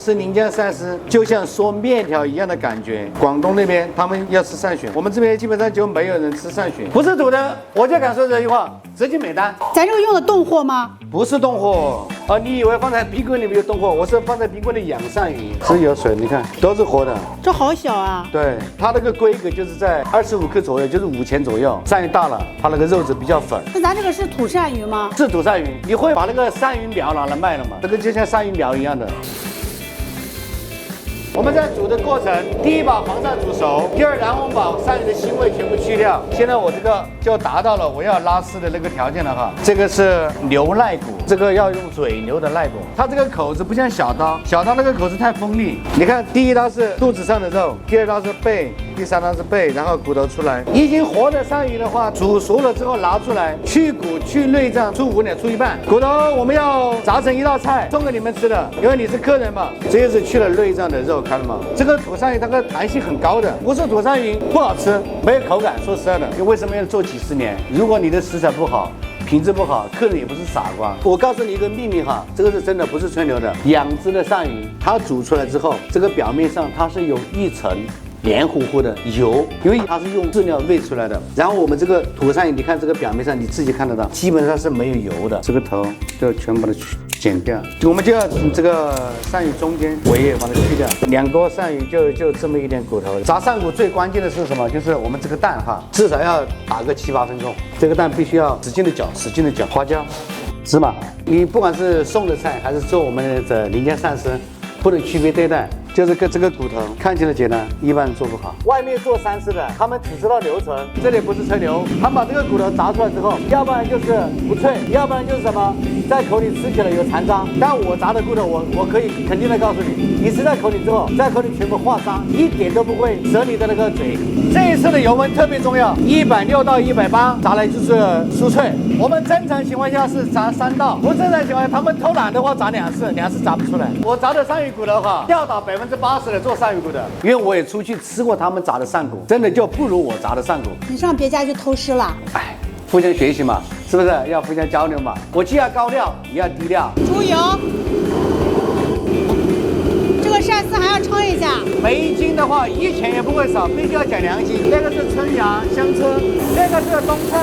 吃宁江鳝丝就像嗦面条一样的感觉。广东那边他们要吃鳝血，我们这边基本上就没有人吃鳝血。不是土的，我就敢说这句话，直接买单。咱这个用的冻货吗？不是冻货啊！你以为放在冰柜里面有冻货？我是放在冰柜里养鳝鱼，是有水，你看都是活的。这好小啊！对，它那个规格就是在25克左右，就是5000左右。鳝鱼大了，它那个肉质比较粉。那咱这个是土鳝鱼吗？是土鳝鱼，你会把那个鳝鱼苗拿来卖了吗？这个就像鳝鱼苗一样的。我们在煮的过程，第一把黄鳝煮熟，第二，然后我们把鳝鱼的腥味全部去掉。现在我这个就达到了我要拉丝的那个条件了哈。这个是牛肋骨，这个要用嘴牛的肋骨，它这个口子不像小刀，小刀那个口子太锋利。你看，第一刀是肚子上的肉，第二刀是背，第三刀是背，然后骨头出来。已经活的鳝鱼的话，煮熟了之后拿出来，去骨去内脏，出五两出一半。骨头我们要炸成一道菜送给你们吃的，因为你是客人嘛。这就是去了内脏的肉。看了吗？这个土鳝鱼它的弹性很高的，不是土鳝鱼不好吃，没有口感。说实在的，为什么要做几十年？如果你的食材不好，品质不好，客人也不是傻瓜。我告诉你一个秘密哈，这个是真的，不是吹牛的。养殖的鳝鱼，它煮出来之后，这个表面上它是有一层黏糊糊的油，因为它是用饲料喂出来的。然后我们这个土鳝鱼，你看这个表面上你自己看得到，基本上是没有油的。这个头就全部的剪掉，我们就要这个鳝鱼中间尾叶把它去掉。2锅鳝鱼就这么一点骨头。炸鳝骨最关键的是什么？就是我们这个蛋哈，至少要打个7、8分钟。这个蛋必须要使劲的搅，使劲的搅。花椒、芝麻，你不管是送的菜还是做我们的宁江鳝丝，不能区别对待。就是这个骨头看起来简单，一般做不好。外面做鳝丝的，他们只知道流程，这里不是吹牛。他们把这个骨头炸出来之后，要不然就是不脆，要不然就是什么，在口里吃起来有残渣。但我炸的骨头，我可以肯定的告诉你，你吃在口里之后，在口里全部化渣，一点都不会折你的那个嘴。这一次的油温特别重要，160到180，炸来就是酥脆。我们正常情况下是炸3道，不正常情况下他们偷懒的话炸2次，2次炸不出来。我炸的鳝鱼骨的话，吊打80%的做鳝鱼骨的，因为我也出去吃过他们炸的鳝骨，真的就不如我炸的鳝骨。你上别家去偷师了？哎，互相学习嘛，是不是要互相交流嘛？我既要高料，也要低料。猪油，这个鳝丝还要称一下。每一斤的话1钱也不会少，必须要讲良心。这个是春芽、香椿，这个是冬菜。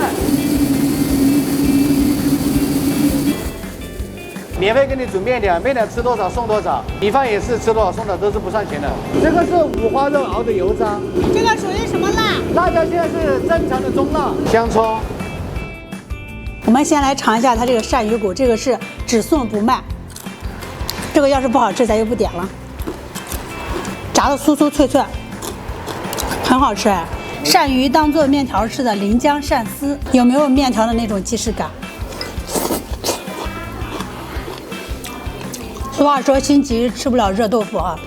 免费给你煮面条，面条吃多少送多少，米饭也是吃多少送多少，都是不算钱的。这个是五花肉熬的油渣，这个属于什么辣？辣椒现在是正常的中辣。香葱，我们先来尝一下它这个鳝鱼骨，这个是只送不卖。这个要是不好吃，咱就不点了。炸的酥酥脆脆，很好吃哎。鳝鱼当做面条吃的临江鳝丝，有没有面条的那种即视感？俗话说心急吃不了热豆腐啊，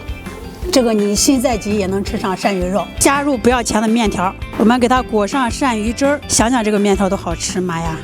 这个你心再急也能吃上鳝鱼肉。加入不要钱的面条，我们给它裹上鳝鱼汁儿，想想这个面条都好吃，妈呀！